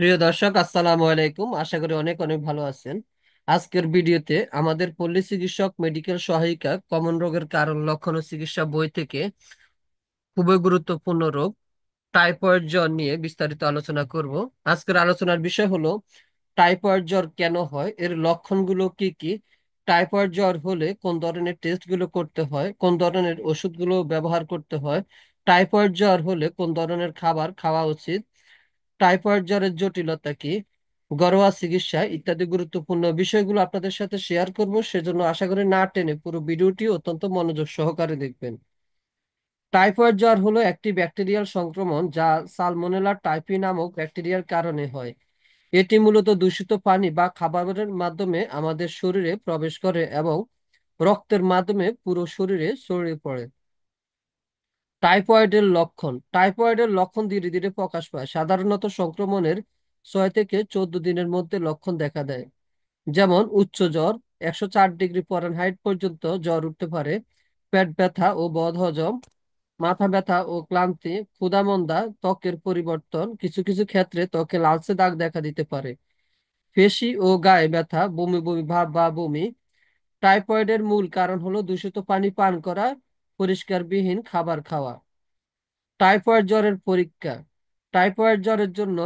প্রিয় দর্শক, আসসালামু আলাইকুম। আশা করি অনেক অনেক ভালো আছেন। আজকের ভিডিওতে আমাদের পল্লী চিকিৎসক মেডিকেল সহায়িকা কমন রোগের কারণ, লক্ষণ ও চিকিৎসা বই থেকে খুবই গুরুত্বপূর্ণ রোগ টাইফয়েড জ্বর নিয়ে বিস্তারিত আলোচনা করব। আজকের আলোচনার বিষয় হলো টাইফয়েড জ্বর কেন হয়, এর লক্ষণগুলো কি কি, টাইফয়েড জ্বর হলে কোন ধরনের টেস্টগুলো করতে হয়, কোন ধরনের ওষুধগুলো ব্যবহার করতে হয়, টাইফয়েড জ্বর হলে কোন ধরনের খাবার খাওয়া উচিত, টাইফয়েড জ্বরের জটিলতা কি, ঘরোয়া চিকিৎসা ইত্যাদি গুরুত্বপূর্ণ বিষয়গুলো আপনাদের সাথে শেয়ার করব। সেজন্য আশা করি না টেনে পুরো ভিডিওটি অত্যন্ত মনোযোগ সহকারে দেখবেন। টাইফয়েড জ্বর হলো একটি ব্যাকটেরিয়াল সংক্রমণ যা সালমোনেলা টাইফি নামক ব্যাকটেরিয়ার কারণে হয়। এটি মূলত দূষিত পানি বা খাবারের মাধ্যমে আমাদের শরীরে প্রবেশ করে এবং রক্তের মাধ্যমে পুরো শরীরে ছড়িয়ে পড়ে। টাইফয়েডের লক্ষণ ধীরে ধীরে প্রকাশ পায়। সাধারণত সংক্রমণের 6 থেকে 14 দিনের মধ্যে লক্ষণ দেখা দেয়। যেমন উচ্চ জ্বর, 104 ডিগ্রি ফারেনহাইট পর্যন্ত জ্বর উঠতে পারে, পেট ব্যথা ও বদহজম, মাথা ব্যথা ও ক্লান্তি, ক্ষুধামন্দা, ত্বকের পরিবর্তন, কিছু কিছু ক্ষেত্রে ত্বকে লালচে দাগ দেখা দিতে পারে, পেশি ও গায়ে ব্যথা, বমি বমি ভাব বা বমি। টাইফয়েডের মূল কারণ হলো দূষিত পানি পান করা, পরিষ্কার বিহীন খাবার খাওয়া। টাইফয়েড জ্বরের পরীক্ষা। টাইফয়েড জ্বরের জন্য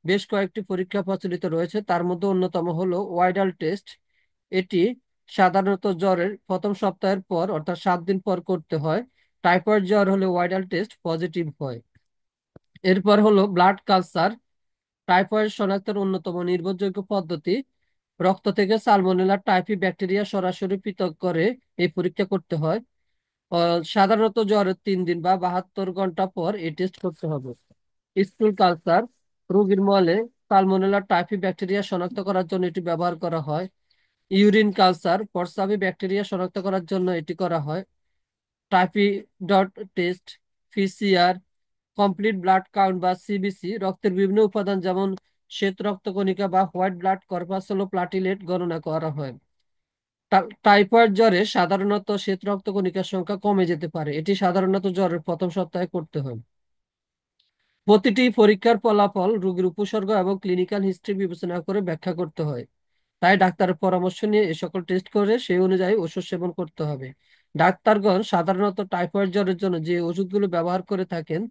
বেশ কয়েকটি পরীক্ষা প্রচলিত রয়েছে, তার মধ্যে অন্যতম হলো ওয়াইডাল টেস্ট। এটি সাধারণত জ্বরের প্রথম সপ্তাহের পর অর্থাৎ 7 দিন পর করতে হয়। টাইফয়েড জ্বর হলে ওয়াইডাল টেস্ট পজিটিভ হয়। এরপর হলো ব্লাড কালচার। টাইফয়েড শনাক্তের অন্যতম নির্ভরযোগ্য পদ্ধতি, রক্ত থেকে সালমোনেলা টাইফি ব্যাকটেরিয়া সরাসরি পৃথক করে এই পরীক্ষা করতে হয়। সাধারণত জ্বরের 3 দিন বা 72 ঘন্টা পর এই টেস্ট করতে হবে। স্টুল কালচার, রোগীর মলে সালমোনেলা টাইফি ব্যাকটেরিয়া শনাক্ত করার জন্য এটি ব্যবহার করা হয়। ইউরিন কালচার, প্রস্রাবে ব্যাকটেরিয়া শনাক্ত করার জন্য এটি করা হয়। Typhi dot test, PCR, complete blood count বা সিবিসি, রক্তের বিভিন্ন উপাদান যেমন শ্বেত রক্তকণিকা বা হোয়াইট ব্লাড কর্পাসল ও প্লাটিলেট গণনা করা হয়। টাইফয়েড জ্বরে সাধারণত শ্বেত রক্তকণিকার সংখ্যা কমে যেতে পারে, এটি সাধারণত জ্বরের প্রথম সপ্তাহে করতে হয়। প্রতিটি পরীক্ষার ফলাফল রোগীর উপসর্গ এবং ক্লিনিক্যাল হিস্ট্রি বিবেচনা করে ব্যাখ্যা করতে হয়। তাই ডাক্তারের পরামর্শ নিয়ে এ সকল টেস্ট করে সেই অনুযায়ী ওষুধ সেবন করতে হবে। ডাক্তারগণ সাধারণত টাইফয়েড জ্বরের জন্য যে ওষুধগুলো ব্যবহার করে থাকেন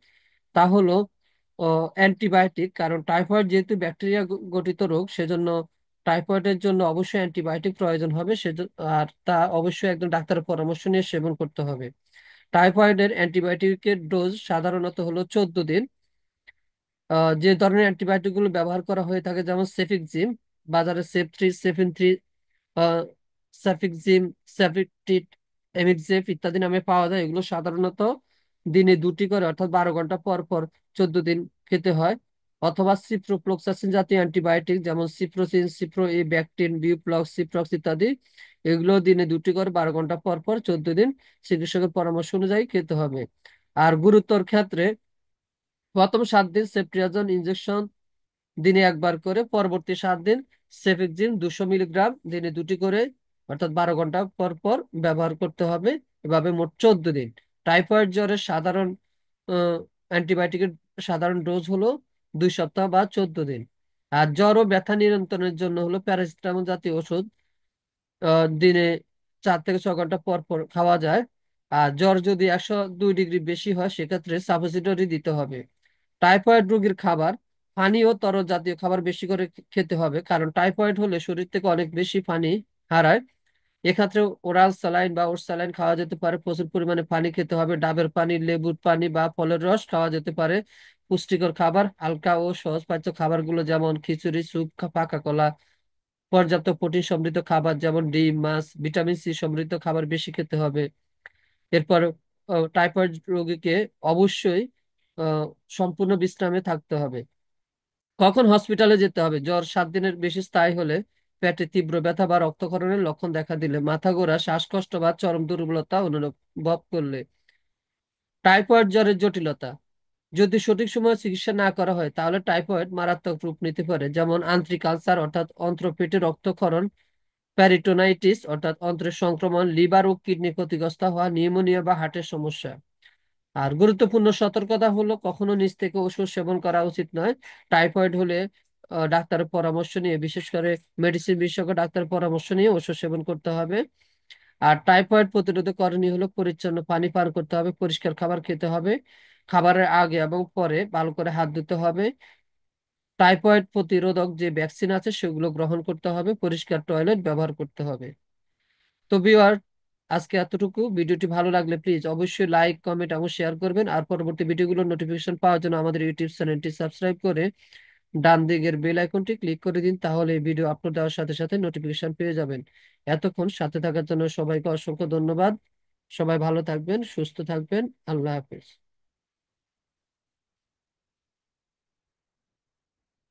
তা হলো অ্যান্টিবায়োটিক, কারণ টাইফয়েড যেহেতু ব্যাকটেরিয়া গঠিত রোগ, সেজন্য টাইফয়েডের জন্য অবশ্যই অ্যান্টিবায়োটিক প্রয়োজন হবে। আর তা অবশ্যই একজন ডাক্তারের পরামর্শ নিয়ে সেবন করতে হবে। টাইফয়েডের অ্যান্টিবায়োটিকের ডোজ সাধারণত হলো 14 দিন। যে ধরনের অ্যান্টিবায়োটিক গুলো ব্যবহার করা হয়ে থাকে যেমন সেফিকজিম, বাজারে সেফিন থ্রি, সাফিকজিম, স্যাফিটিট, এমিকজেফ ইত্যাদি নামে পাওয়া যায়, এগুলো সাধারণত দিনে 2টি করে অর্থাৎ 12 ঘন্টা পর পর 14 দিন খেতে হয়। অথবা সিপ্রোফ্লক্সাসিন জাতীয় অ্যান্টিবায়োটিক যেমন সিপ্রোসিন, সিপ্রো এ, ব্যাকটিন, বিউপ্লক্স, সিপ্রক্স ইত্যাদি, এগুলো দিনে 2টি করে 12 ঘন্টা পর পর 14 দিন চিকিৎসকের পরামর্শ অনুযায়ী খেতে হবে। আর গুরুতর ক্ষেত্রে প্রথম 7 দিন সেফট্রিয়াজন ইনজেকশন দিনে একবার করে, পরবর্তী 7 দিন সেফিকজিন 200 মিলিগ্রাম দিনে 2টি করে অর্থাৎ 12 ঘন্টা পর পর ব্যবহার করতে হবে। এভাবে মোট 14 দিন। টাইফয়েড জ্বরের অ্যান্টিবায়োটিকের সাধারণ ডোজ হলো 2 সপ্তাহ বা 14 দিন। আর জ্বর ও ব্যথা নিয়ন্ত্রণের জন্য হলো প্যারাসিটামল জাতীয় ওষুধ দিনে 4 থেকে 6 ঘন্টা পর পর খাওয়া যায়। আর জ্বর যদি 102 ডিগ্রি বেশি হয় সেক্ষেত্রে সাপোজিটরি দিতে হবে। টাইফয়েড রোগীর খাবার, পানি ও তরল জাতীয় খাবার বেশি করে খেতে হবে, কারণ টাইফয়েড হলে শরীর থেকে অনেক বেশি পানি হারায়। এক্ষেত্রে ওরাল স্যালাইন বা ওর স্যালাইন খাওয়া যেতে পারে। প্রচুর পরিমাণে পানি খেতে হবে। ডাবের পানি, লেবুর পানি বা ফলের রস খাওয়া যেতে পারে। পুষ্টিকর খাবার, হালকা ও সহজপাচ্য খাবারগুলো যেমন খিচুড়ি, স্যুপ, পাকা কলা, পর্যাপ্ত প্রোটিন সমৃদ্ধ খাবার যেমন ডিম, মাছ, ভিটামিন সি সমৃদ্ধ খাবার বেশি খেতে হবে। এরপর টাইফয়েড রোগীকে অবশ্যই আহ, সম্পূর্ণ বিশ্রামে থাকতে হবে। কখন হসপিটালে যেতে হবে? জ্বর 7 দিনের বেশি স্থায়ী হলে, পেটে তীব্র ব্যথা বা রক্তক্ষরণের লক্ষণ দেখা দিলে, মাথা ঘোরা, শ্বাসকষ্ট বা চরম দুর্বলতা অনুভব করলে। টাইফয়েড জ্বরের জটিলতা, যদি সঠিক সময়ে চিকিৎসা না করা হয় তাহলে টাইফয়েড মারাত্মক রূপ নিতে পারে, যেমন আন্ত্রিক আলসার অর্থাৎ অন্ত্রপেটে রক্তক্ষরণ, প্যারিটোনাইটিস অর্থাৎ অন্ত্রের সংক্রমণ, লিভার ও কিডনি ক্ষতিগ্রস্ত হওয়া, নিউমোনিয়া বা হার্টের সমস্যা। আর গুরুত্বপূর্ণ সতর্কতা হলো কখনো নিজ থেকে ওষুধ সেবন করা উচিত নয়। টাইফয়েড হলে ডাক্তারের পরামর্শ নিয়ে, বিশেষ করে মেডিসিন বিশেষজ্ঞ ডাক্তারের পরামর্শ নিয়ে ওষুধ সেবন করতে হবে। আর টাইফয়েড প্রতিরোধে করণীয় হলো পরিচ্ছন্ন পানি পান করতে হবে, পরিষ্কার খাবার খেতে হবে, খাবারের আগে এবং পরে ভালো করে হাত ধুতে হবে, টাইফয়েড প্রতিরোধক যে ভ্যাকসিন আছে সেগুলো গ্রহণ করতে হবে, পরিষ্কার টয়লেট ব্যবহার করতে হবে। তো ভিউয়ার, আজকে এতটুকু। ভিডিওটি ভালো লাগলে প্লিজ অবশ্যই লাইক, কমেন্ট এবং শেয়ার করবেন। আর পরবর্তী ভিডিওগুলোর নোটিফিকেশন পাওয়ার জন্য আমাদের ইউটিউব চ্যানেলটি সাবস্ক্রাইব করে ডান দিকের বেল আইকনটি ক্লিক করে দিন, তাহলে এই ভিডিও আপলোড দেওয়ার সাথে সাথে নোটিফিকেশন পেয়ে যাবেন। এতক্ষণ সাথে থাকার জন্য সবাইকে অসংখ্য ধন্যবাদ। সবাই ভালো থাকবেন, সুস্থ থাকবেন। আল্লাহ হাফেজ।